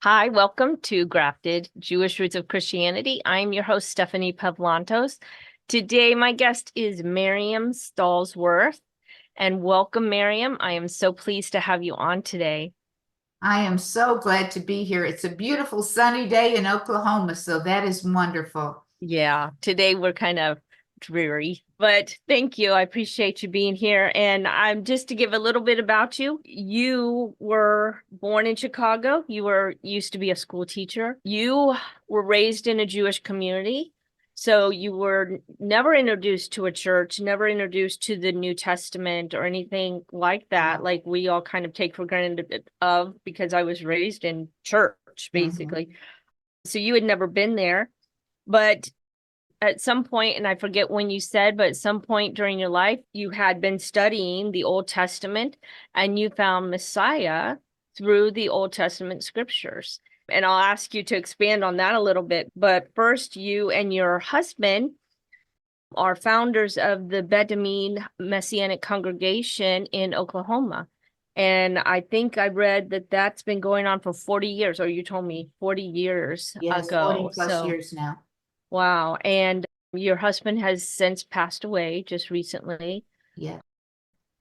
Hi, welcome to Grafted, Jewish Roots of Christianity. I'm your host, Stephanie Pavlantos. Today, my guest is Miriam Stalsworth. And welcome, Miriam. I am so pleased to have you on today. I am so glad to be here. It's a beautiful sunny day in Oklahoma, so that is wonderful. Yeah, today we're kind of dreary, but thank you. I appreciate you being here. And I'm just to give a little bit about you. You were born in Chicago. Used to be a school teacher. You were raised in a Jewish community. So you were never introduced to a church, never introduced to the New Testament or anything like that, like we all kind of take for granted of because I was raised in church, basically. So you had never been there. But at some point, and I forget when you said, but at some point during your life, you had been studying the Old Testament and you found Messiah through the Old Testament scriptures. And I'll ask you to expand on that a little bit. But first, you and your husband are founders of the Bedouin Messianic Congregation in Oklahoma. And I think I read that that's been going on for 40 years, or you told me 40 years Yes, 40 ago. plus So years now. wow. And your husband has since passed away just recently. Yeah.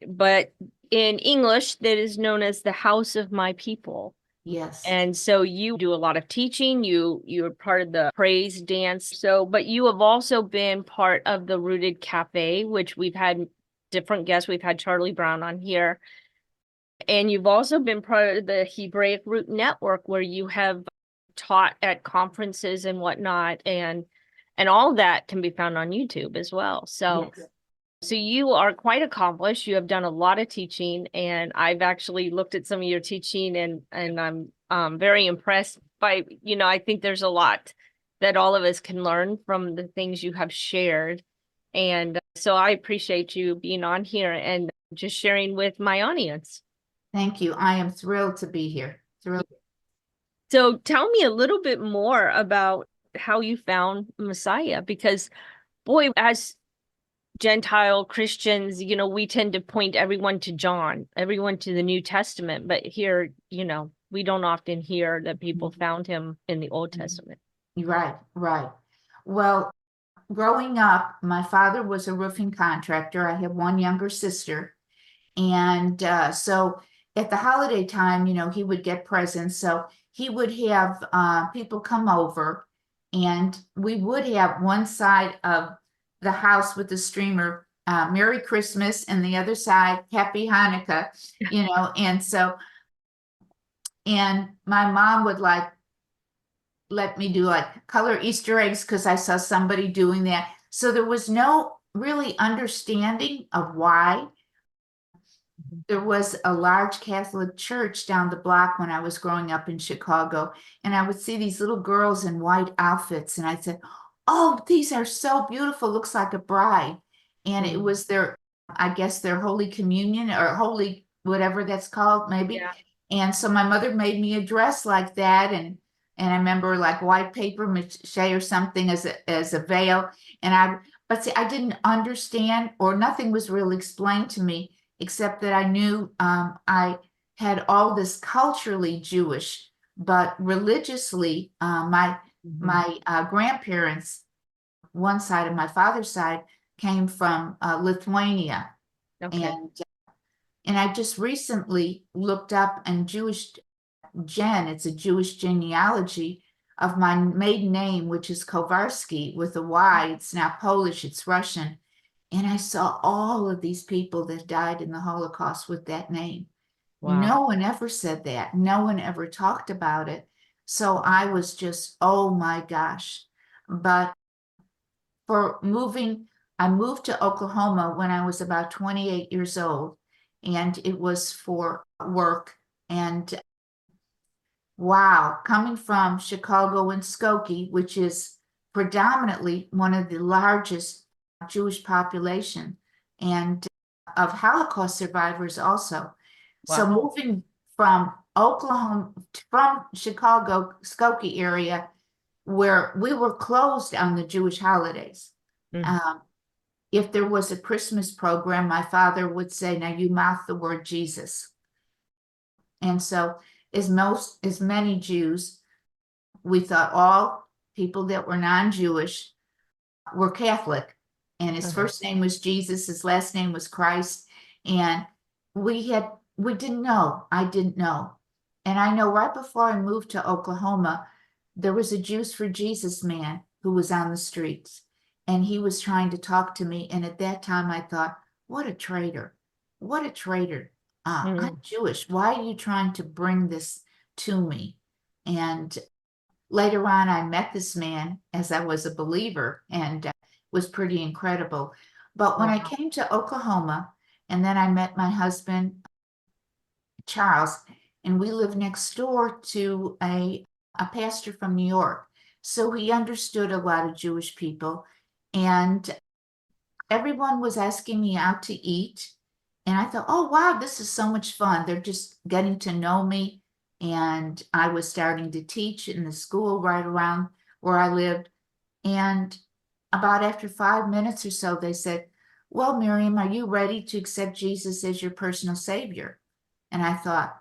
But in English, that is known as the House of My People. Yes. And so you do a lot of teaching. You're part of the praise dance. So, but you have also been part of the Rooted Cafe, which we've had different guests. We've had Charlie Brown on here. And you've also been part of the Hebraic Root Network, where you have taught at conferences and whatnot, and all of that can be found on YouTube as well. So Yes. so you are quite accomplished. You have done a lot of teaching, and I've actually looked at some of your teaching, and I'm very impressed by, I think there's a lot that all of us can learn from the things you have shared. And so I appreciate you being on here and just sharing with my audience. Thank you. I am thrilled to be here. Thrilled. So tell me a little bit more about how you found Messiah, because boy, as Gentile Christians, we tend to point everyone to John, everyone to the New Testament, but here, we don't often hear that people found him in the Old Testament. Right, right. Well, growing up, my father was a roofing contractor. I have one younger sister. And so at the holiday time, he would get presents. So he would have people come over, and we would have one side of the house with the streamer, Merry Christmas, and the other side, Happy Hanukkah, and my mom would like let me do like color Easter eggs because I saw somebody doing that. So there was no really understanding of why. There was a large Catholic church down the block when I was growing up in Chicago, and I would see these little girls in white outfits, and I said, "Oh, these are so beautiful, looks like a bride." And it was I guess their Holy Communion or Holy whatever that's called, maybe. Yeah. And so my mother made me a dress like that, and I remember like white paper mache or something as a veil. But see, I didn't understand, or nothing was really explained to me except that I knew I had all this culturally Jewish, but religiously, my grandparents, one side of my father's side, came from Lithuania, Okay. and I just recently looked up and it's a Jewish genealogy of my maiden name, which is Kowarski with a Y. It's now Polish, it's Russian. And I saw all of these people that died in the Holocaust with that name. Wow. No one ever said that. No one ever talked about it. So I was just, oh my gosh. But I moved to Oklahoma when I was about 28 years old, and it was for work. And wow, coming from Chicago and Skokie, which is predominantly one of the largest Jewish population and of Holocaust survivors also. So Wow. moving from Oklahoma, from Chicago, Skokie area, where we were closed on the Jewish holidays. Mm. Um, if there was a Christmas program, my father would say, "Now you mouth the word Jesus." And so as many Jews, we thought all people that were non-Jewish were Catholic. And his Uh-huh. first name was Jesus, his last name was Christ. And we didn't know. I didn't know. And I know right before I moved to Oklahoma, there was a Jews for Jesus man who was on the streets. And he was trying to talk to me. And at that time I thought, what a traitor. What a traitor. I'm Mm. Jewish. Why are you trying to bring this to me? And later on, I met this man as I was a believer and was pretty incredible. But when I Wow. came to Oklahoma, and then I met my husband, Charles, and we lived next door to a pastor from New York. So he understood a lot of Jewish people. And everyone was asking me out to eat. And I thought, oh, wow, this is so much fun. They're just getting to know me. And I was starting to teach in the school right around where I lived. And about after 5 minutes or so, they said, well, Miriam, are you ready to accept Jesus as your personal savior? And I thought,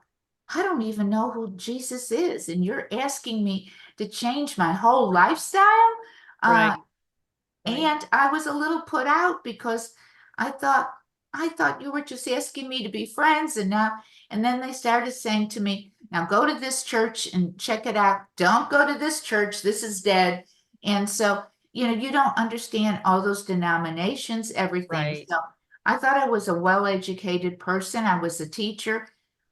I don't even know who Jesus is. And you're asking me to change my whole lifestyle? Uh, Right. Right. and I was a little put out because I thought I thought you were just asking me to be friends and then they started saying to me, now go to this church and check it out. Don't go to this church. This is dead. And so, you don't understand all those denominations, everything. Right. So I thought I was a well-educated person. I was a teacher,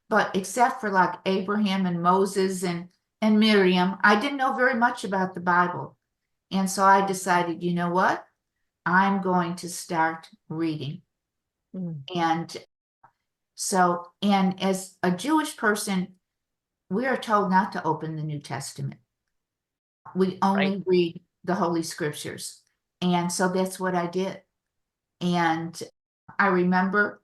but except for like Abraham and Moses and Miriam, I didn't know very much about the Bible. And so I decided, you know what? I'm going to start reading. Mm. And and as a Jewish person, we are told not to open the New Testament. We Right. only read the Holy Scriptures. And so that's what I did. And I remember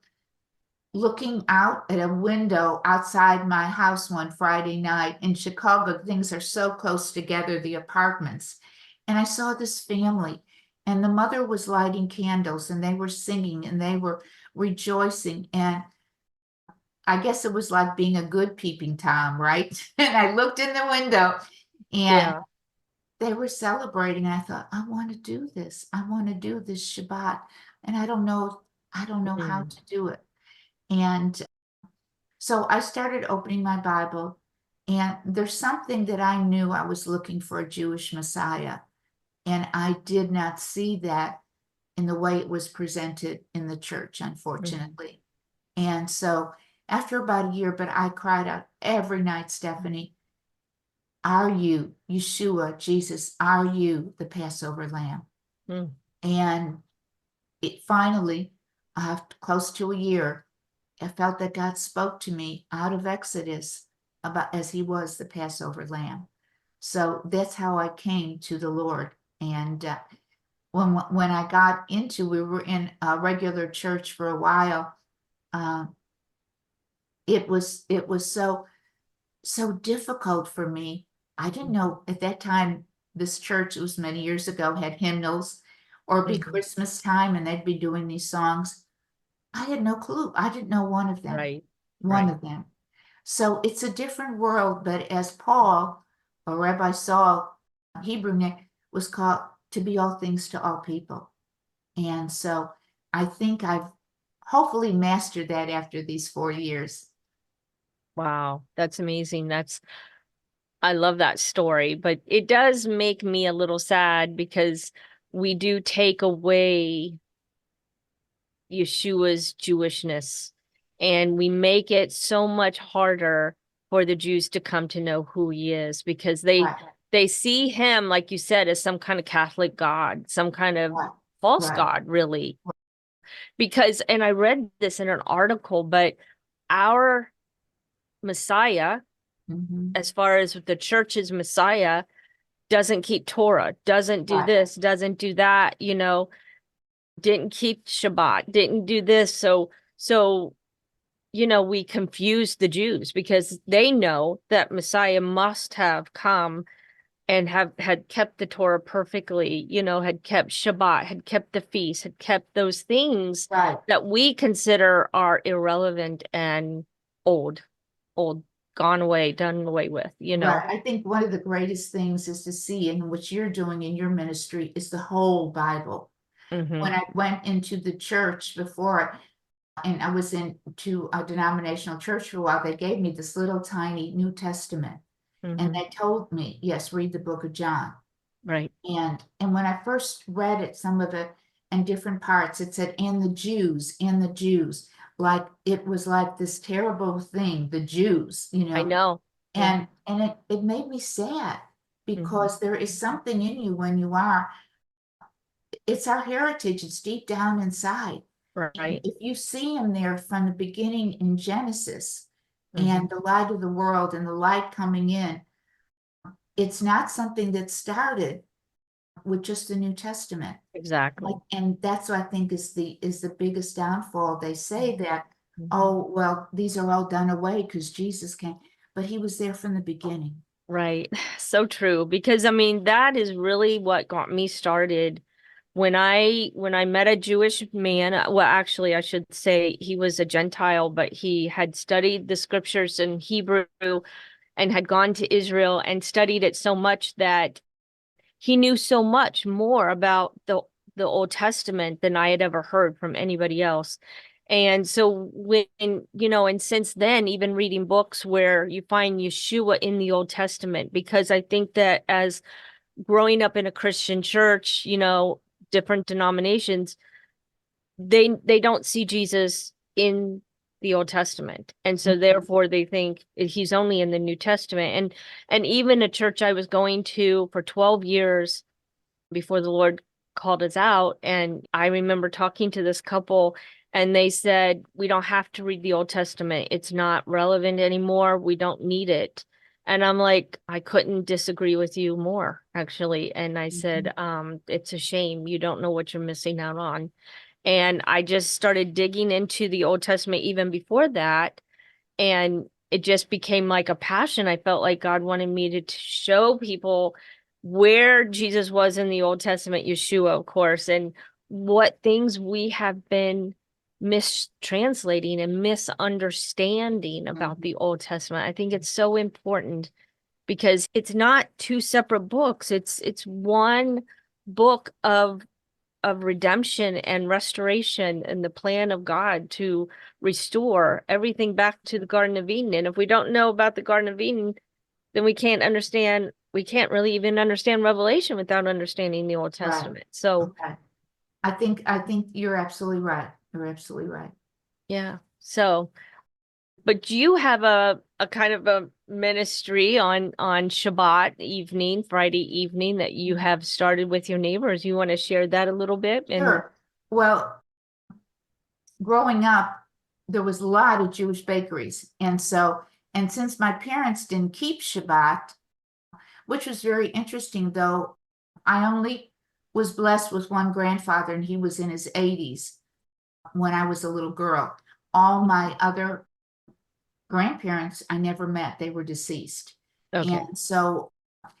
looking out at a window outside my house one Friday night in Chicago. Things are so close together, the apartments. And I saw this family, and the mother was lighting candles, and they were singing, and they were rejoicing. And I guess it was like being a good peeping Tom, right? And I looked in the window, and Yeah. they were celebrating. And I thought, I want to do this. I want to do this Shabbat. And I don't know how Mm. to do it. And so I started opening my Bible, and there's something that I knew I was looking for a Jewish Messiah, and I did not see that in the way it was presented in the church, Mm. unfortunately. And so after about a year, but I cried out every night, Stephanie, are you, Yeshua, Jesus, are you the Passover lamb? Mm. And it finally, close to a year, I felt that God spoke to me out of Exodus about as he was the Passover lamb. So that's how I came to the Lord. And when I got into, we were in a regular church for a while. Uh, it was so difficult for me. I didn't know at that time this church, it was many years ago, had hymnals or be Mhm. Christmas time and they'd be doing these songs. I had no clue. I didn't know one of them. Right. One Right. of them. So it's a different world, but as Paul or Rabbi Saul, Hebrew name, was called to be all things to all people. And so I think I've hopefully mastered that after these 4 years. Wow. That's amazing. I love that story, but it does make me a little sad because we do take away Yeshua's Jewishness and we make it so much harder for the Jews to come to know who he is because Right, they see him, like you said, as some kind of Catholic God, some kind of right, false right. God, really. Because, and I read this in an article, but our Messiah, Mhm. as far as the church's Messiah, doesn't keep Torah, doesn't do Right, this, doesn't do that, didn't keep Shabbat, didn't do this. So, we confuse the Jews because they know that Messiah must have come and had kept the Torah perfectly, had kept Shabbat, had kept the feast, had kept those things right. that we consider are irrelevant and old, old. gone away, done away with, you know. Right. I think one of the greatest things is to see, and what you're doing in your ministry is the whole Bible. Mm-hmm. When I went into the church before, and I was into a denominational church for a while, they gave me this little tiny New Testament. And Mm-hmm. they told me, yes, read the book of John. Right. And when I first read it, some of it in different parts, it said, and the Jews, like it was like this terrible thing, the Jews, I know. Yeah. and it made me sad Mm-hmm. because there is something in you when you are, it's our heritage, it's deep down inside. And Right. if you see him there from the beginning in Genesis Mm-hmm. and the light of the world and the light coming in, it's not something that started with just the New Testament. Exactly. And that's what I think is the biggest downfall. They say that, Mhm. oh, well, these are all done away because Jesus came, but he was there from the beginning. Right. So true. Because I mean, that is really what got me started when I met a Jewish man. Well, actually, I should say he was a Gentile, but he had studied the scriptures in Hebrew and had gone to Israel and studied it so much that he knew so much more about the Old Testament than I had ever heard from anybody else. And so when, and since then, even reading books where you find Yeshua in the Old Testament, because I think that as growing up in a Christian church, different denominations, they don't see Jesus in the Old Testament. And so therefore they think he's only in the New Testament. And even a church I was going to for 12 years before the Lord called us out. And I remember talking to this couple, and they said, we don't have to read the Old Testament. It's not relevant anymore. We don't need it. And I'm like, I couldn't disagree with you more, actually. And I Mhm. said, it's a shame. You don't know what you're missing out on. And I just started digging into the Old Testament even before that. And it just became like a passion. I felt like God wanted me to show people where Jesus was in the Old Testament, Yeshua, of course, and what things we have been mistranslating and misunderstanding about Mhm. the Old Testament. I think it's so important because it's not two separate books. It's one book of redemption and restoration and the plan of God to restore everything back to the Garden of Eden. And if we don't know about the Garden of Eden, then we can't really even understand Revelation without understanding the Old Right. Testament. So, Okay. I think you're absolutely right. You're absolutely right. yeah. So, but you have a kind of a ministry on Shabbat evening, Friday evening that you Mhm. have started with your neighbors. You want to share that a little bit? And Sure. Well, growing up, there was a lot of Jewish bakeries. And since my parents didn't keep Shabbat, which was very interesting, though, I only was blessed with one grandfather, and he was in his 80s when I was a little girl. All my other grandparents I never met, they were deceased. okay. And so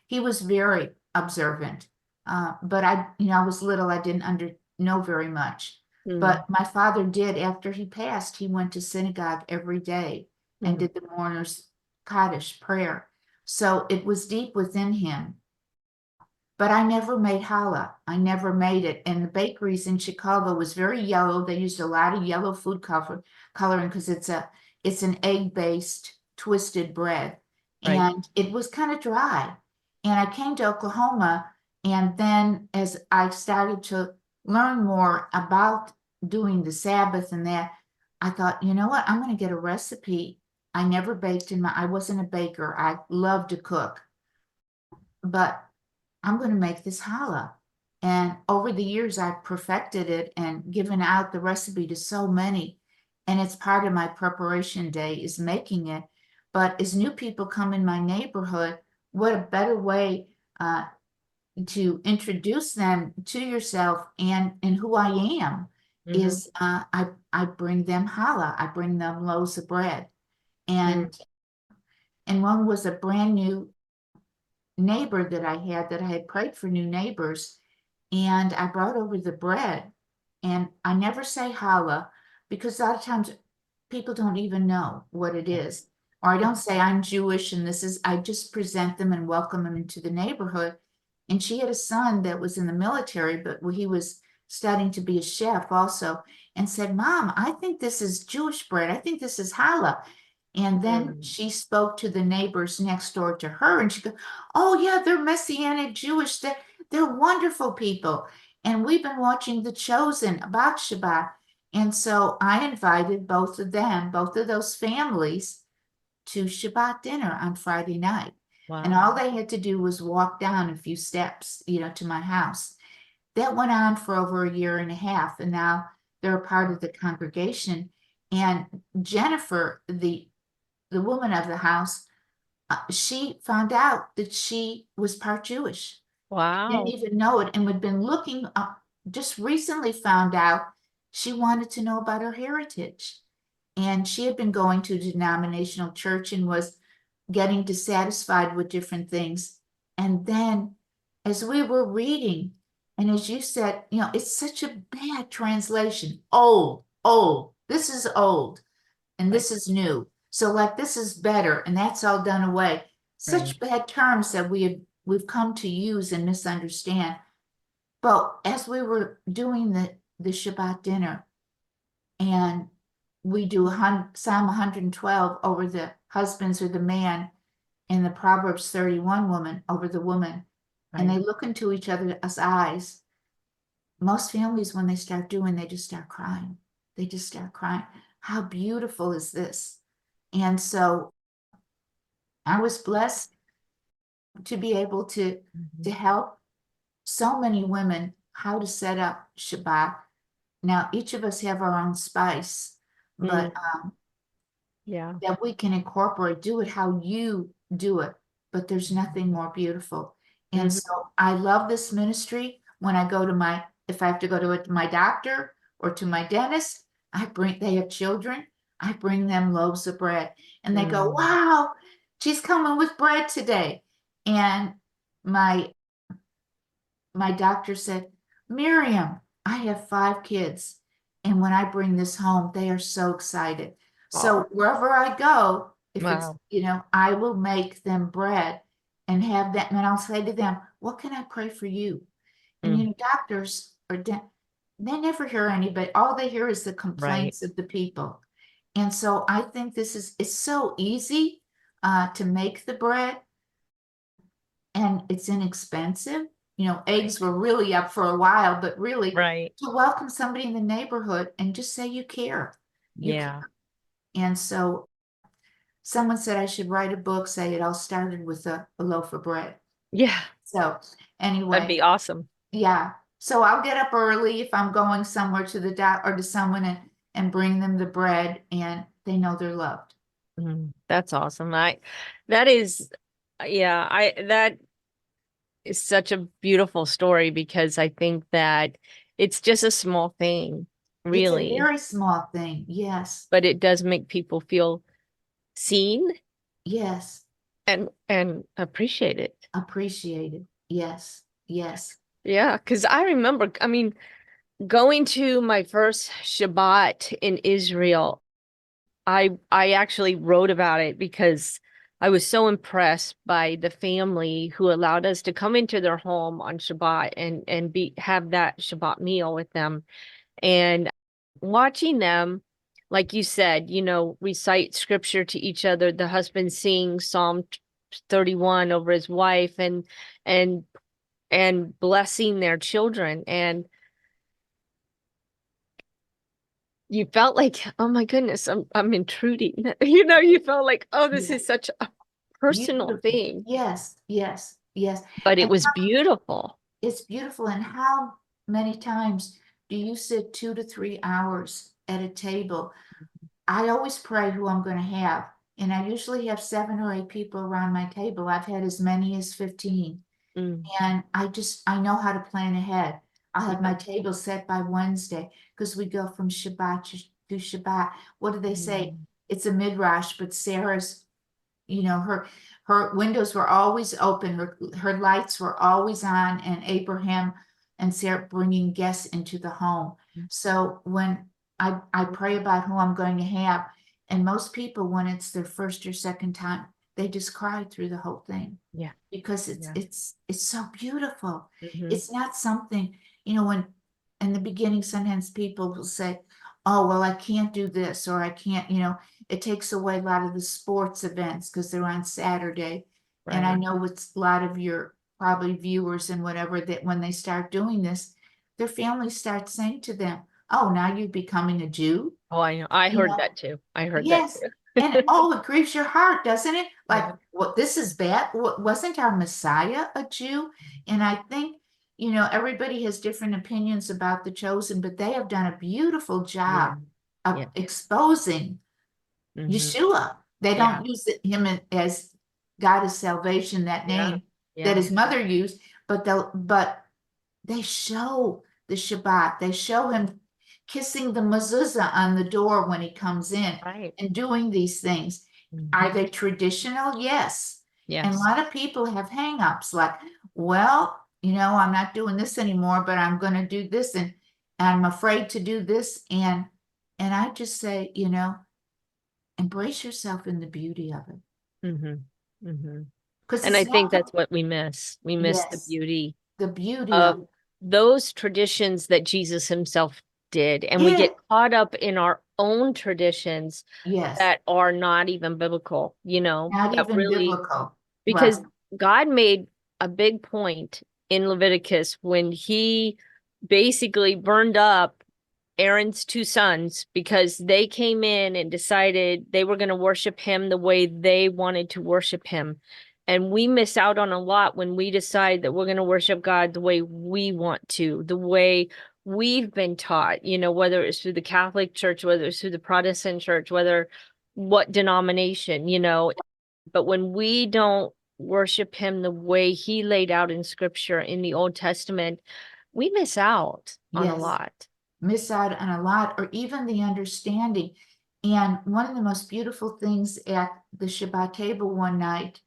he was very observant. But I was little, I didn't know very much. Mm, But my father did, after he passed, he went to synagogue every day and mm, did the mourner's Kaddish prayer. So it was deep within him. But I never made challah. I never made it. And the bakeries in Chicago was very yellow. They used a lot of yellow food coloring because it's an egg-based twisted bread. right. And it was kind of dry. And I came to Oklahoma, and then as I started to learn more about doing the Sabbath and that, I thought, you know what? I'm going to get a recipe. I never baked I wasn't a baker. I love to cook, but I'm going to make this challah. And over the years, I've perfected it and given out the recipe to so many. And it's part of my preparation day is making it. But as new people come in my neighborhood, what a better way to introduce them to yourself and who I am Mm-hmm. is I bring them challah. I bring them loaves of bread. Mm, And one was a brand new neighbor that I had prayed for new neighbors, and I brought over the bread. And I never say challah because a lot of times people don't even know what it is. Or I don't say I'm Jewish and this is, I just present them and welcome them into the neighborhood. And she had a son that was in the military, but he was studying to be a chef also, and said, Mom, I think this is Jewish bread. I think this is challah. And then Mm. she spoke to the neighbors next door to her, and she goes, oh yeah, they're Messianic Jewish. They're wonderful people. And we've been watching The Chosen about Shabbat. And so I invited both of them, both of those families, to Shabbat dinner on Friday night. And Wow. all they had to do was walk down a few steps, to my house. That went on for over a year and a half, and now they're a part of the congregation. And Jennifer, the woman of the house, she found out that she was part Jewish. Didn't Wow. even know it, and had been looking up, just recently found out she wanted to know about her heritage. And she had been going to a denominational church and was getting dissatisfied with different things. And then as we were reading, and as you said, it's such a bad translation. Old, old. This is old, and Right. this is new. So like this is better, and that's all done away. Right. Such bad terms that we've come to use and misunderstand. But as we were doing the Shabbat dinner, and we do Psalm 112 over the husbands or the man, and the Proverbs 31 woman over the woman, and they Right. look into each other's eyes. Most families, when they start doing, they just start crying. They just start crying. How beautiful is this? And so I was blessed to be able to Mhm. help so many women how to set up Shabbat. Now, each of us have our own spice, Mm. but Yeah. that we can incorporate, do it how you do it, but there's nothing more beautiful. And Mhm. so I love this ministry. When I go to if I have to go to my doctor or to my dentist, they have children, I bring them loaves of bread, and they go, Mm. wow, she's coming with bread today. And my my doctor said, Miriam, I have 5 kids. And when I bring this home, they are so excited. Oh, So wherever I go, if it's, wow. I will make them bread and have that. And I'll say to them, what can I pray for you? And, Mm. doctors they never hear anybody. All they hear is the Right. complaints of the people. And so I think it's so easy to make the bread, and it's inexpensive. Eggs Right. were really up for a while, but really Right. to welcome somebody in the neighborhood and just say you care. You care. Yeah. And so someone said I should write a book, say it all started with a loaf of bread. Yeah. So That'd anyway, be awesome. yeah. So I'll get up early if I'm going somewhere to the doc or to someone, and bring them the bread, and they know they're loved. Mm. That's awesome. That is, yeah, that is such a beautiful story because I think that it's just a small thing, It's a really, very small thing. Yes. but it does make people feel seen Yes. and appreciated. Appreciated. Yes. Yes. Yeah, because I remember, I mean, going to my first Shabbat in Israel, I actually wrote about it because I was so impressed by the family who allowed us to come into their home on Shabbat and be have that Shabbat meal with them. And watching them, like you said, recite scripture to each other. The husband sings Psalm 31 over his wife and and blessing their children. And you felt like, oh my goodness, I'm intruding. You felt like, oh, this Yeah. is such a personal Beautiful. thing. Yes, yes, yes. But it And was beautiful. it's beautiful. And how many times do you sit 2 to 3 hours at a table? I always pray who I'm going to have. And I usually have 7 or 8 people around my table. I've had as many as 15. Mm, And I know how to plan ahead. I'll have my yeah. table set by Wednesday because we go from Shabbat to Shabbat. What do they say? Mm, It's a midrash, but Sarah's, her windows were always open, her lights were always on, and Abraham and Sarah bringing guests into the home. So when I pray about who I'm going to have, And most people, when it's their first or second time, they just cry through the whole thing Yeah. because Yeah. it's so beautiful. Mhm. It's not something, when in the beginning, sometimes people will say, oh, well, I can't do this, or I can't, it takes away a lot of the sports events because they're on Saturday. And I Right. know it's a lot of your probably viewers and whatever that when they start doing this, their families start saying to them, oh, now you're becoming a Jew. Oh, I know. I You heard know, that too. I heard that yes. too. And oh, it grieves your heart, doesn't it? Like, Yeah. well, this is bad. Wasn't our Messiah a Jew? And I think, everybody has different opinions about the chosen, but they have done a beautiful Yeah. job of Yeah. exposing Mhm. Yeshua. They Yeah. don't use him as God of salvation, that Yeah. name that Yeah. his mother used, but they show the Shabbat. They show him kissing the mezuzah on the door when he comes in Right. and doing these things. Are Mhm. they traditional? Yes. And a Yes. lot of people have hang-ups like, well, I'm not doing this anymore, but I'm going to do this and I'm afraid to do this. And I just say, embrace yourself in the beauty of it. Mhm. Mhm. Because And I it's think not, that's what we miss. We miss the yes, beauty the beauty of of it. those traditions that Jesus himself did. And we Yeah, get caught up in our own traditions yes. that are not even biblical, Not that even really, biblical. Right. because God made a big point in Leviticus when he basically burned up Aaron's two sons because they came in and decided they were going to worship him the way they wanted to worship him. And we miss out on a lot when we decide that we're going to worship God the way we want to, the way we've been taught, whether it's through the Catholic Church, whether it's through the Protestant Church, whether what denomination, but when we don't worship him the way he laid out in scripture in the Old Testament, we miss out on a Yes. lot. Miss out on a lot, or even the understanding. And one of the most beautiful things at the Shabbat table one night,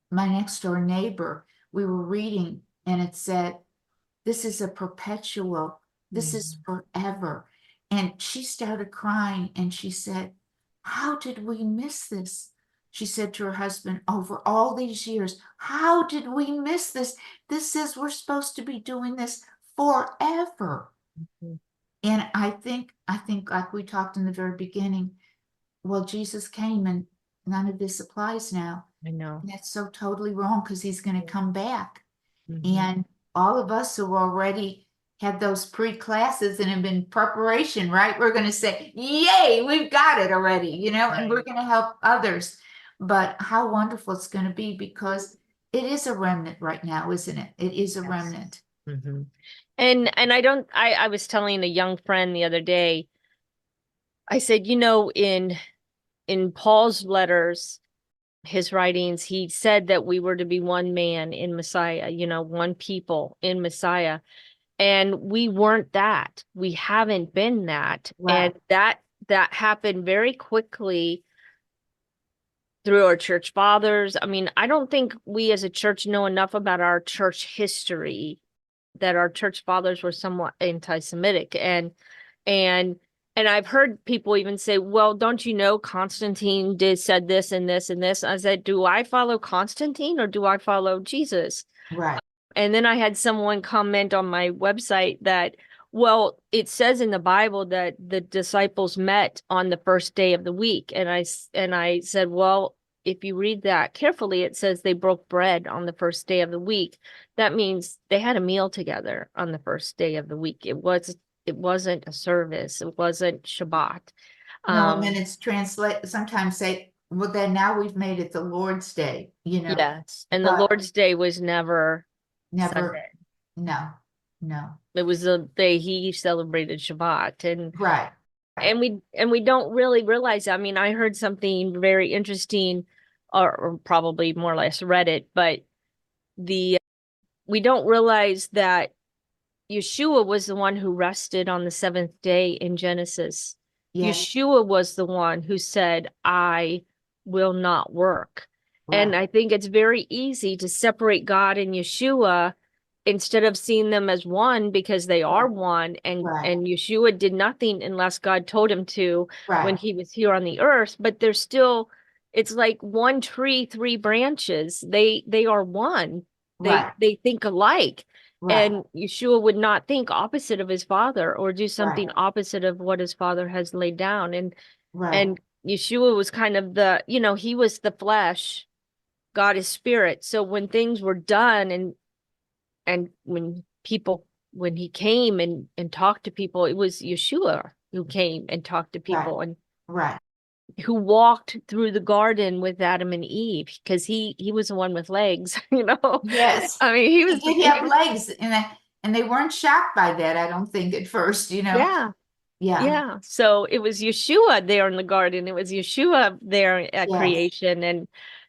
my next door neighbor, we were reading, and it said, this is a perpetual, this is forever. And she started crying and she said, how did we miss this? She said to her husband, over all these years, how did we miss this? This says we're supposed to be doing this forever. Mhm. And I think like we talked in the very beginning, well, Jesus came and none of this applies now. I know. And that's so totally wrong because he's going to come back. Mhm. And all of us who already had those pre-classes and have been preparation, right? We're going to say, yay, we've got it already, and we're Right. going to help others. But how wonderful it's going to be because it is a remnant right now, isn't it? It is a Yes. remnant. Hmm. And I was telling a young friend the other day, I said, in Paul's letters, his writings, he said that we were to be one man in Messiah, one people in Messiah. And we weren't that. We haven't been that. Right, And that happened very quickly through our church fathers. I mean, I don't think we as a church know enough about our church history, that our church fathers were somewhat anti-Semitic. And I've heard people even say, well, don't you know Constantine said this and this and this? I said, do I follow Constantine or do I follow Jesus? right. And then I had someone comment on my website that, well, it says in the Bible that the disciples met on the first day of the week. And I said, well, if you read that carefully, it says they broke bread on the first day of the week. That means they had a meal together on the first day of the week. It wasn't a service. It wasn't Shabbat. No, and then Um, it's translate, sometimes say, well, then now we've made it the Lord's Day, yes. And the but Lord's Day was never never, Sunday. no, no. It was the day he celebrated Shabbat. And Right, right. and we don't really realize. I mean, I heard something very interesting, or probably more or less read it, but the we don't realize that Yeshua was the one who rested on the seventh day in Genesis. Yes, Yeshua was the one who said, I will not work. And right. I think it's very easy to separate God and Yeshua instead of seeing them as one, because they are one, Right. and Yeshua did nothing unless God told him to when Right. he was here on the earth, but they're still, it's like one tree, three branches. They are one. Right. They think alike. Right. And Yeshua would not think opposite of his father or do Right. something opposite of what his father has laid down. Right. And Yeshua was kind of the, he was the flesh, God is spirit. So when things were done, and when he came and talked to people, it was Yeshua who came and talked to Right. people, and Right. who walked through the garden with Adam and Eve, because he was the one with legs, Yes. I mean, he He was did have legs, and they weren't shocked by that, I don't think, at first, yeah. Yeah. Yeah. So it was Yeshua there in the garden. It was Yeshua there at Yes. creation. And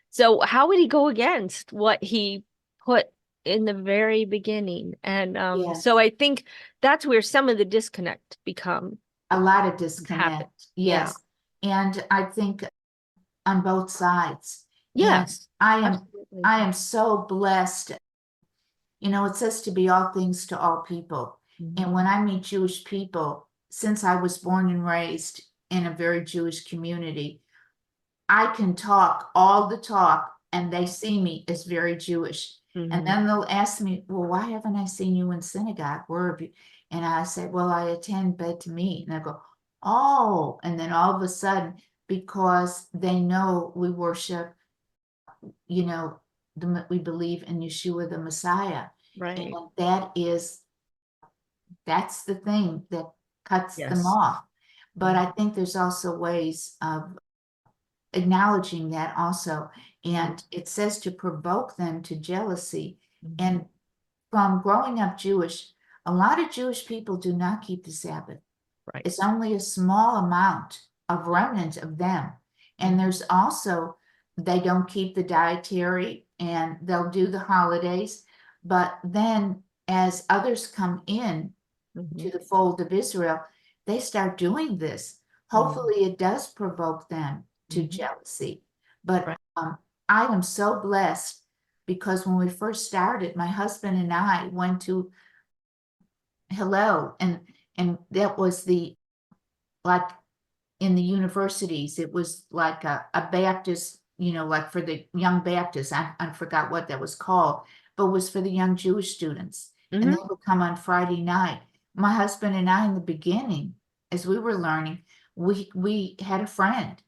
so how would he go against what he put in the very beginning? And so Yes. I think that's where some of the disconnect A lot of happens. disconnect. Yeah. Yes. And I think on both sides. And Yes. Absolutely. I am so blessed. It says to be all things to all people. And Mhm. when I meet Jewish people, since I was born and raised in a very Jewish community, I can talk all the talk and they see me as very Jewish. And Mhm. then they'll ask me, well, why haven't I seen you in synagogue? Where have you? And I say, well, I attend Beit Meat. And I go, oh. And then all of a sudden, because they know we worship, you know, we believe in Yeshua the Messiah. And Right. that's the thing that cuts them Yes. off. But Mhm. I think there's also ways of acknowledging that also. And it says to provoke them to jealousy. Mhm. And from growing up Jewish, a lot of Jewish people do not keep the Sabbath. Right. It's only a small amount of remnant of them. And Mhm. there's also, they don't keep the dietary and they'll do the holidays. But then as others come in to Mhm. the fold of Israel, they start doing this. Mhm. Hopefully, it does provoke them to Mhm. jealousy. But Right. I am so blessed because when we first started, my husband and I went to Hillel, and that was like in the universities, it was like a Baptist, like for the young Baptists. I forgot what that was called, but it was for the young Jewish students. And they Mhm. would come on Friday night. My husband and I, in the beginning, as we were learning, we had a friend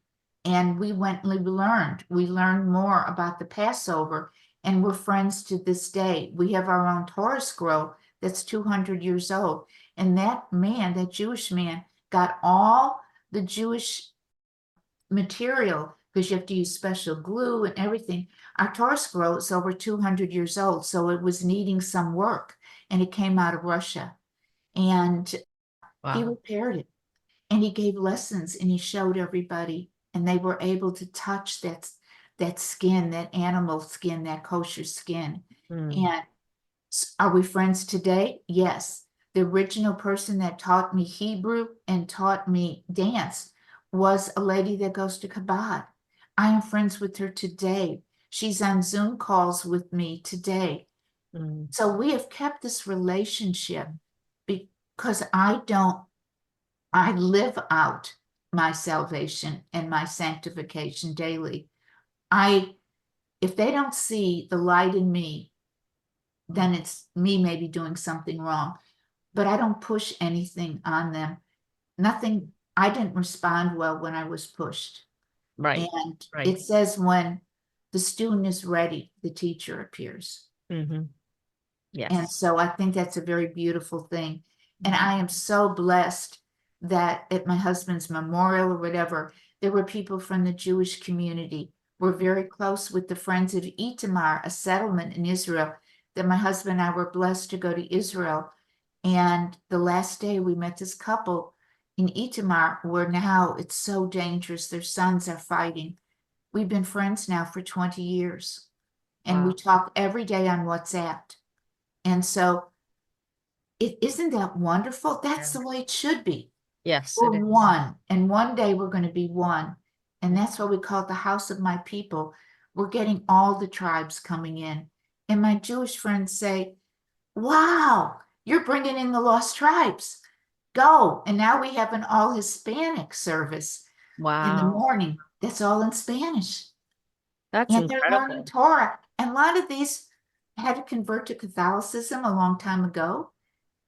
and we went and we learned more about the Passover, and we're friends to this day. We have our own Torah scroll that's 200 years old. And that Jewish man, got all the Jewish material, because you have to use special glue and everything. Our Torah scroll is over 200 years old, so it was needing some work, and it came out of Russia. And he Wow. repaired it, and he gave lessons, and he showed everybody, and they were able to touch that skin, that animal skin, that kosher skin. Mm. And are we friends today? Yes. The original person that taught me Hebrew and taught me dance was a lady that goes to Chabad. I am friends with her today. She's on Zoom calls with me today. Mm. So we have kept this relationship because I live out my salvation and my sanctification daily. If they don't see the light in me, then it's me maybe doing something wrong. But I don't push anything on them. Nothing, I didn't respond well when I was pushed. Right. And Right. it says when the student is ready, the teacher appears. Mhm. And Yes. so I think that's a very beautiful thing. And Mhm. I am so blessed that at my husband's memorial or whatever, there were people from the Jewish community. We're very close with the Friends of Itamar, a settlement in Israel, that my husband and I were blessed to go to Israel. And the last day we met this couple in Itamar, where now it's so dangerous. Their sons are fighting. We've been friends now for 20 years, and we Wow. talk every day on WhatsApp. And so it isn't that wonderful? That's Yeah. the way it should be. Yes, We're it is. one, and one day we're going to be one. And that's why we call it the house of my people. We're getting all the tribes coming in. And my Jewish friends say, wow, you're bringing in the lost tribes. Go. And now we have an all Hispanic service in the Wow. morning. That's all in Spanish. That's And they're learning incredible. Torah. And a lot of these had to convert to Catholicism a long time ago.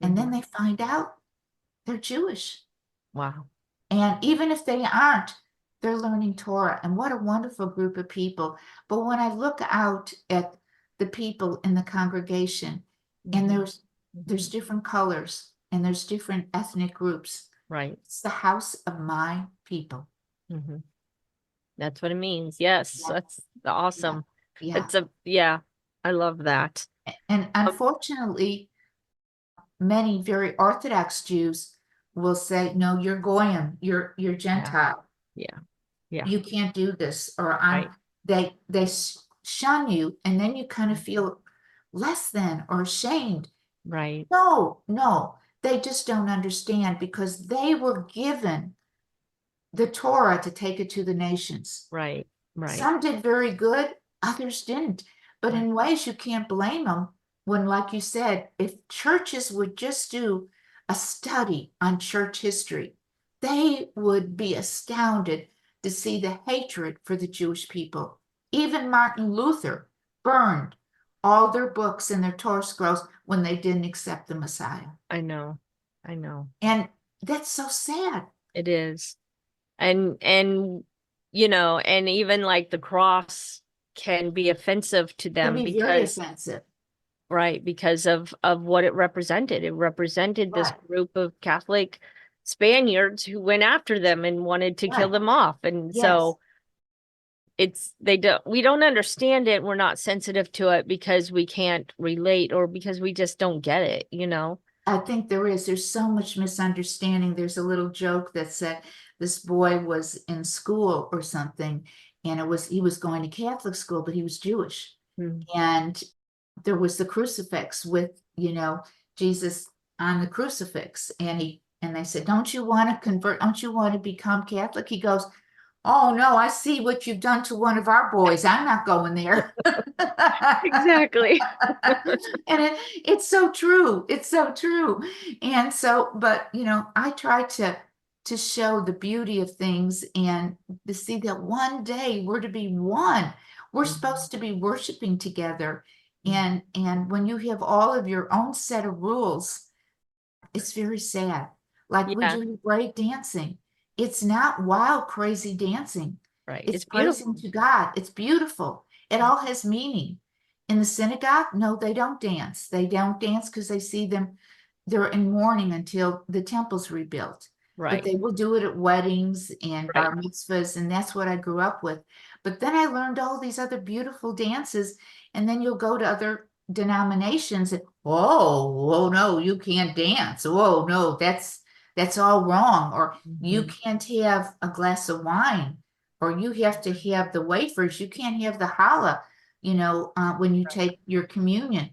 And then Mhm. they find out they're Jewish. Wow. And even if they aren't, they're learning Torah. And what a wonderful group of people. But when I look out at the people in the congregation, and Mhm. there's Mhm. different colors and there's different ethnic groups. Right. It's the house of my people. Mhm. That's what it means. Yes, Yeah, that's yeah, awesome. yeah. It's a yeah, I love that. And Um, unfortunately, many very Orthodox Jews will say, no, you're Goyim, you're yeah, Gentile. yeah, yeah, You can't do this, or I'm right. they shun you, and then you kind of feel less than or ashamed. Right, No, no, they just don't understand because they were given the Torah to take it to the nations. right, right, Some did very good, others didn't. But right, in ways you can't blame them when, like you said, if churches would just do a study on church history, they would be astounded to see the hatred for the Jewish people. Even Martin Luther burned all their books and their Torah scrolls when they didn't accept the Messiah. I know. I know. And that's so sad. It is. And you know, and even like the cross can be offensive to It can them be very because offensive. right, because of what it represented. It represented this Right, group of Catholic Spaniards who went after them and wanted to kill right. them off. And Yes. so it's they don't we don't understand it. We're not sensitive to it because we can't relate or because we just don't get it, you know? I think there is. There's so much misunderstanding. There's a little joke that said this boy was in school or something, and he was going to Catholic school, but he was Jewish. Mm. And there was the crucifix with, Jesus on the crucifix. And they said, don't you want to convert? Don't you want to become Catholic? He goes, oh no, I see what you've done to one of our boys. I'm not going there. Exactly. And it's so true. It's so true. And so, but I try to show the beauty of things and to see that one day we're to be one. We're Mhm. supposed to be worshiping together. Mhm. And when you have all of your own set of rules, it's very sad. Like we Yeah, do break dancing. It's not wild, crazy dancing. right. It's It's praising beautiful. to God. It's beautiful. It all has meaning. In the synagogue, no, they don't dance. They don't dance because they see them, they're in mourning until the temple's rebuilt. But Right. they will do it at weddings and Right. bar mitzvahs, and that's what I grew up with. But then I learned all these other beautiful dances, and then you'll go to other denominations and whoa no, you can't dance. Whoa no, that's all wrong. Or you Mhm. can't have a glass of wine, or you have to have the wafers. You can't have the challah, when you take your communion.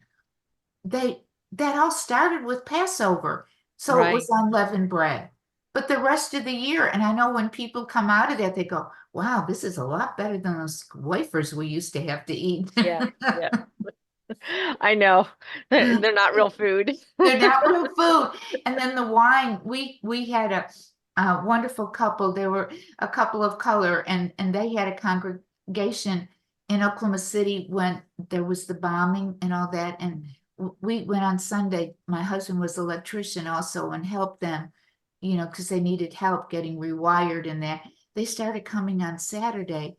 They that all started with Passover, so it was Right. unleavened bread. But the rest of the year, and I know when people come out of that, they go, "Wow, this is a lot better than those wafers we used to have to eat." Yeah. Yeah. I know. They're not real food. They're not real food. And then the wine, we had a wonderful couple. There were a couple of color, and they had a congregation in Oklahoma City when there was the bombing and all that. And we went on Sunday. My husband was an electrician also and helped them, because they needed help getting rewired and that. They started coming on Saturday.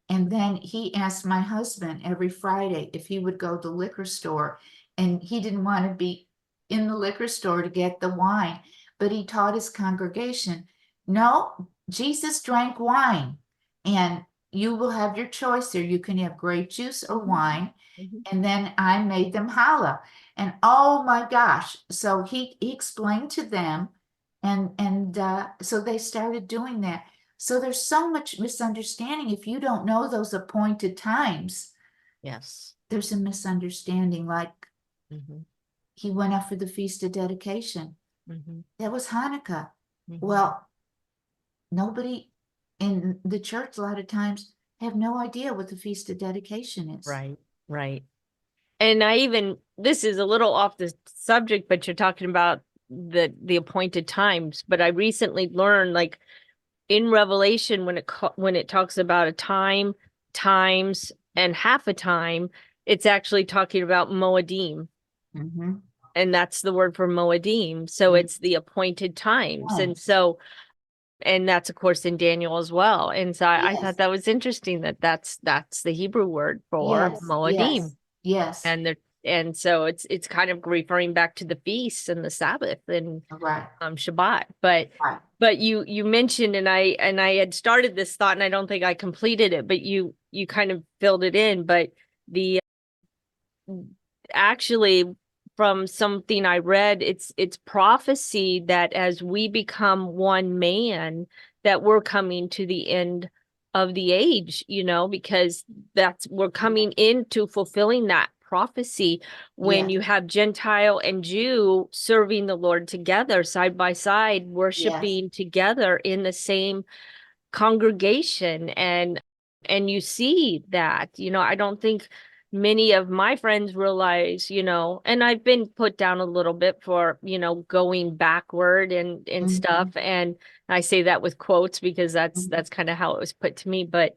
And then he asked my husband every Friday if he would go to the liquor store, and he didn't want to be in the liquor store to get the wine, but he taught his congregation, no, Jesus drank wine, and you will have your choice there. You can have grape juice or Mhm. wine. Mhm. And then I made them challah. And oh my gosh. So he explained to them, and so they started doing that. So there's so much misunderstanding. If you don't know those appointed times, Yes. there's a misunderstanding. Like Mhm. he went up for the Feast of Dedication. Mhm. That was Hanukkah. Mhm. Well, nobody in the church a lot of times have no idea what the Feast of Dedication is. Right. Right. And I even, this is a little off the subject, but you're talking about the appointed times. But I recently learned, like in Revelation, when it talks about a time, times, and half a time, it's actually talking about Moedim, Mm-hmm. and that's the word for Moedim. So it's the appointed times, Oh, and so, and that's of course in Daniel as well. And so I thought yes, that was interesting that that's the Hebrew word for yes, yes, Moedim. yes, And they're, and so it's kind of referring back to the feasts and the Sabbath and right, Shabbat. But right. you mentioned, and I had started this thought and I don't think I completed it, but you kind of filled it in. But the actually, from something I read, it's prophecy that as we become one man, that we're coming to the end of the age, because that's, we're coming into fulfilling that prophecy when Yes, you have Gentile and Jew serving the Lord together, side by side, yes, worshiping together in the same congregation. And you see that, I don't think many of my friends realize, and I've been put down a little bit for, going backward and stuff. mm-hmm. And I say that with quotes because that's kind of how it was put to me. But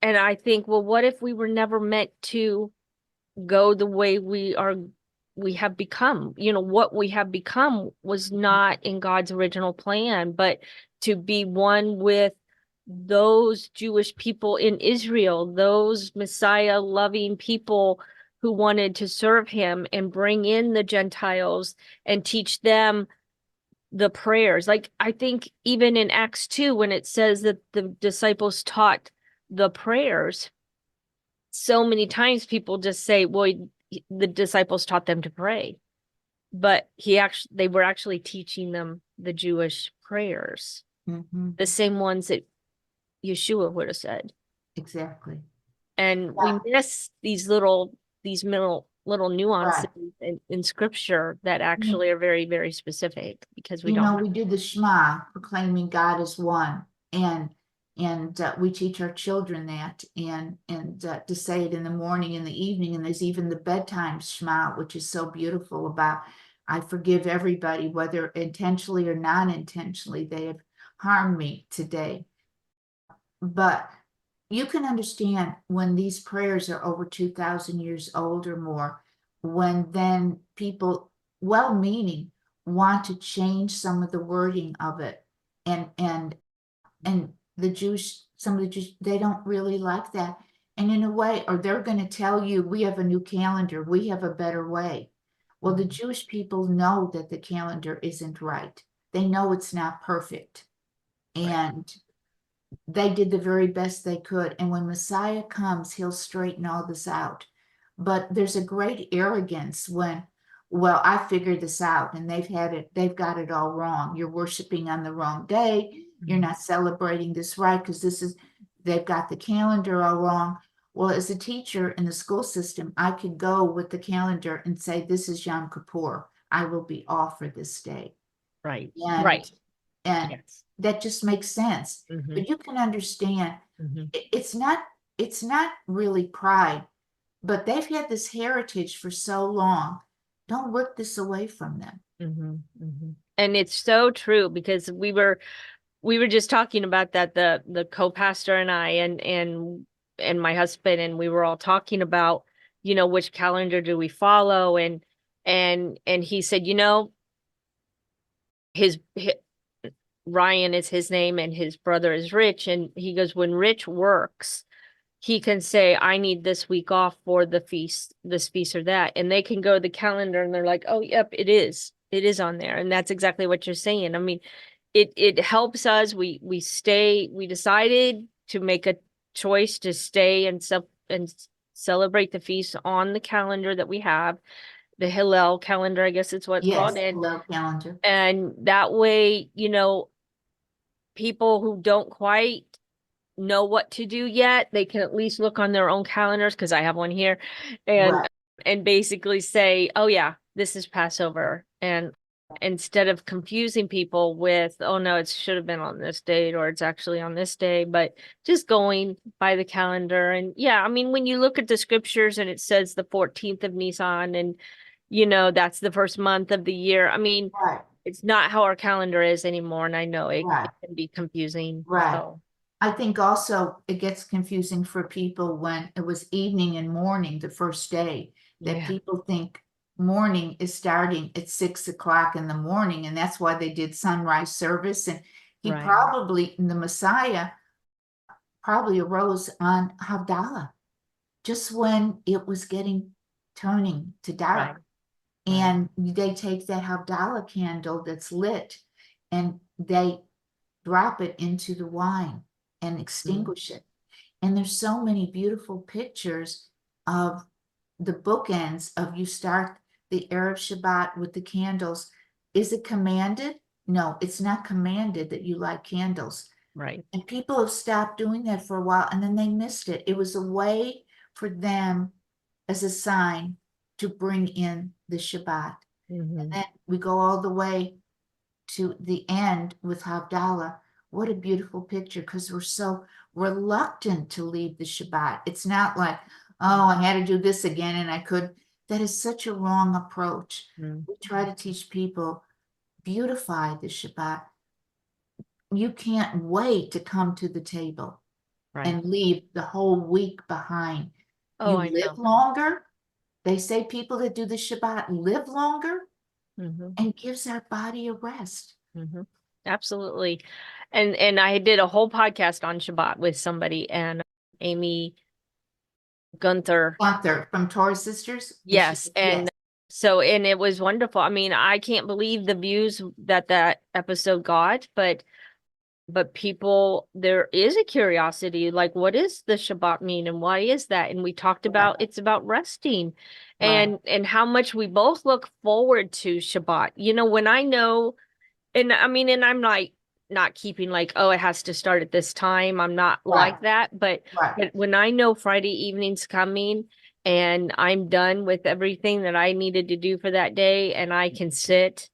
and I think, well, what if we were never meant to go the way we have become? What we have become was not in God's original plan, but to be one with those Jewish people in Israel, those Messiah loving people who wanted to serve him and bring in the Gentiles and teach them the prayers. Like I think even in Acts 2, when it says that the disciples taught the prayers, so many times people just say, well, the disciples taught them to pray, but they were actually teaching them the Jewish prayers, Mm-hmm. the same ones that Yeshua would have said. Exactly. And we Yeah, miss these little nuances right. in scripture that actually are very, very specific because we don't. We do the Shema, proclaiming God is one, and we teach our children that, and to say it in the morning and the evening, and there's even the bedtime Shema, which is so beautiful about I forgive everybody, whether intentionally or non-intentionally, they have harmed me today. But you can understand when these prayers are over 2,000 years old or more, when then people, well-meaning, want to change some of the wording of it. And the Jews, some of the Jews, they don't really like that. And in a way, or they're going to tell you, we have a new calendar, we have a better way. Well, the Jewish people know that the calendar isn't right. They know it's not perfect. Right. And they did the very best they could. And when Messiah comes, he'll straighten all this out. But there's a great arrogance when, well, I figured this out and they've got it all wrong. You're worshiping on the wrong day. You're not celebrating this right because they've got the calendar all wrong. Well, as a teacher in the school system, I could go with the calendar and say, this is Yom Kippur. I will be off for this day. Right. And Right. and Yes. that just makes sense. Mm-hmm. But you can understand Mm-hmm. it's not really pride, but they've had this heritage for so long. Don't rip this away from them. Mm-hmm. Mm-hmm. And it's so true because we were just talking about that, the co-pastor and I and my husband, and we were all talking about, which calendar do we follow, and he said, his Ryan is his name and his brother is Rich, and he goes, when Rich works, he can say, I need this week off for the feast, this feast or that, and they can go to the calendar and they're like, oh yep, it is on there. And that's exactly what you're saying. I mean, it helps us. We decided to make a choice to stay and celebrate the feast on the calendar that we have, the Hillel calendar, I guess it's what it's called. Yes, and love calendar. and that way, people who don't quite know what to do yet, they can at least look on their own calendars, because I have one here, and Right. and basically say, oh yeah, this is Passover, and instead of confusing people with, oh no, it should have been on this date or it's actually on this day, but just going by the calendar. And yeah, I mean, when you look at the scriptures and it says the 14th of Nisan and that's the first month of the year. I mean, Right, it's not how our calendar is anymore. And I know it right, can be confusing. right. So I think also it gets confusing for people when it was evening and morning the first day, that yeah, people think morning is starting at 6 o'clock in the morning, and that's why they did sunrise service. And he right, probably, the Messiah, probably arose on Havdalah, just when it was getting turning to right, dark. right. And they take that Havdalah candle that's lit and they drop it into the wine and Mm, extinguish it. And there's so many beautiful pictures of the bookends of you start the Arab Shabbat with the candles. Is it commanded? No, it's not commanded that you light candles. right. And people have stopped doing that for a while and then they missed it. It was a way for them as a sign to bring in the Shabbat. And Hmm. then we go all the way to the end with Havdalah. What a beautiful picture, because we're so reluctant to leave the Shabbat. It's not like, oh, I had to do this again and I could. That is such a wrong approach. Mm, We try to teach people, beautify the Shabbat. You can't wait to come to the table right. and leave the whole week behind. Oh, You I live know. longer. They say people that do the Shabbat live longer Hmm. and gives our body a rest. Hmm. Absolutely. And I did a whole podcast on Shabbat with somebody and Amy Gunther. Gunther from Torah Sisters. Yes. Yes, And so, and it was wonderful. I mean, I can't believe the views that episode got, but people, there is a curiosity, like, what does the Shabbat mean and why is that? And we talked right, about it's about resting right, and how much we both look forward to Shabbat. When I know, and I mean, and I'm like not keeping like, oh, it has to start at this time. I'm not right, like that. But right, when I know Friday evening's coming and I'm done with everything that I needed to do for that day, and I can sit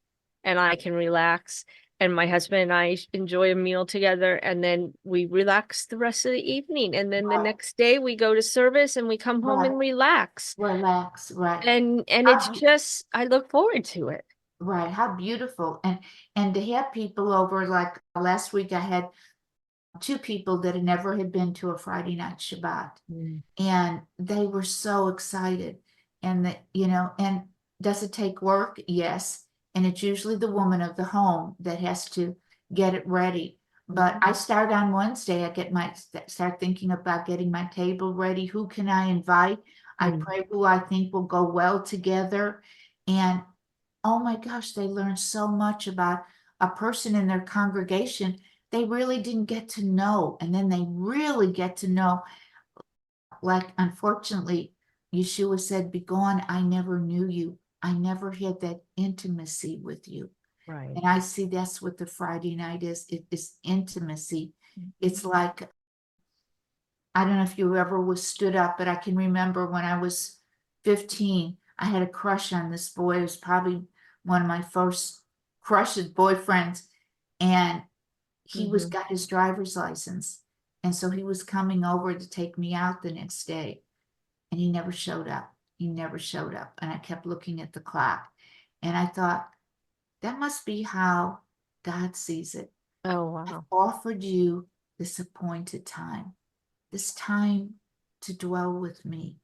and I can relax, and my husband and I enjoy a meal together, and then we relax the rest of the evening. And then the right, next day we go to service and we come home right. and relax. Relax, right. And How it's be- just, I look forward to it. right, how beautiful. And to have people over, like last week I had two people that had never had been to a Friday night Shabbat. Mm. And they were so excited. And that, and does it take work? Yes. And it's usually the woman of the home that has to get it ready. But I start on Wednesday. I start thinking about getting my table ready. Who can I invite? I Mm. pray who I think will go well together. And oh my gosh, they learn so much about a person in their congregation they really didn't get to know. And then they really get to know, like, unfortunately, Yeshua said, "Begone, I never knew you. I never had that intimacy with you." Right. And I see that's what the Friday night is. It is intimacy. Mhm. It's like, I don't know if you ever was stood up, but I can remember when I was 15, I had a crush on this boy. It was probably one of my first crushes, boyfriends. And he was Mhm. got his driver's license. And so he was coming over to take me out the next day. And he never showed up. He never showed up. And I kept looking at the clock. And I thought, that must be how God sees it. Oh, I've wow. offered you this appointed time, this time to dwell with me.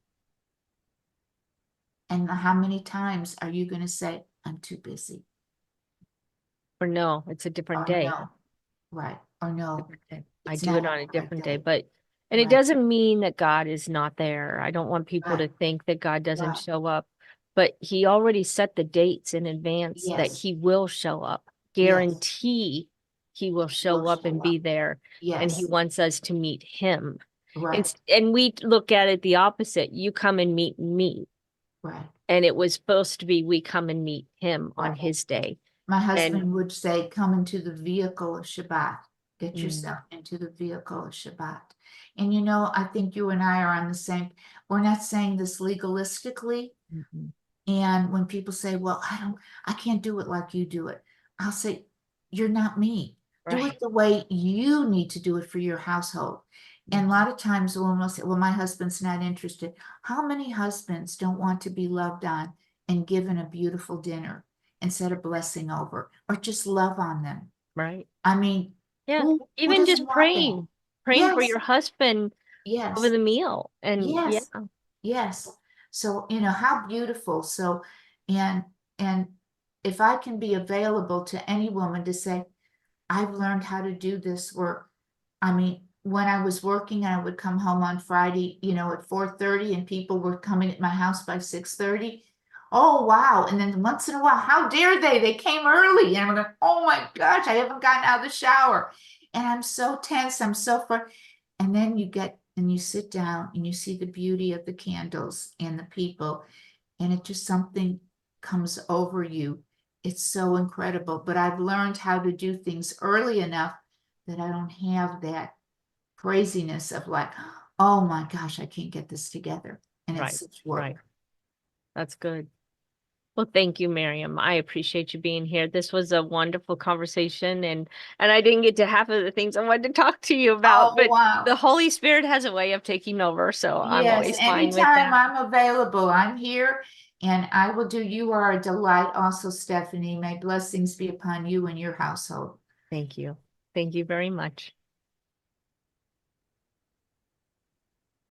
And how many times are you going to say, I'm too busy? Or no, it's a different Or day. no, right? Or no, Different day. I it's do not it the on a right different day, day. but and it Right, doesn't mean that God is not there. I don't want people right, to think that God doesn't right. show up, but he already set the dates in advance that Yes, he will show up. yes. Guarantee he will He will show up show and be up. there, and he Yes, wants us to meet him. right, And we look at it the opposite. You come and meet me. right, And it was supposed to be we come and meet him on right. his day. My And husband would say, come into the vehicle of Shabbat. Get mm, yourself into the vehicle of Shabbat. And I think you and I are on the same, we're not saying this legalistically, mhm. And when people say, well, I can't do it like you do it, I'll say, you're not me. Do it Right. the way you need to do it for your household. And a Mhm. lot of times a woman will say, well, my husband's not interested. How many husbands don't want to be loved on and given a beautiful dinner and said a blessing over or just love on them? Right. I mean, Yeah. who Even doesn't just want that? praying for Yes, your husband over yes, the meal. And yeah, yes, yes. So, you know, how beautiful. So, and and if I can be available to any woman to say, I've learned how to do this work. I mean, when I was working, I would come home on Friday, you know, at 4:30 and people were coming at my house by 6:30. Oh, wow. And then once in a while, how dare they? They came early. And I'm going, oh my gosh, I haven't gotten out of the shower. And I'm so tense. I'm so far. And then you get and you sit down and you see the beauty of the candles and the people, and it just something comes over you. It's so incredible. But I've learned how to do things early enough that I don't have that craziness of like, oh my gosh, I can't get this together. And it's right, such right. work. That's good. Well, thank you, Miriam. I appreciate you being here. This was a wonderful conversation, and I didn't get to half of the things I wanted to talk to you about, Oh, but wow. the Holy Spirit has a way of taking over, so I'm Yes, always fine with anytime that. I'm available, I'm here and I will do. You are a delight also, Stephanie. May blessings be upon you and your household. Thank you. Thank you very much.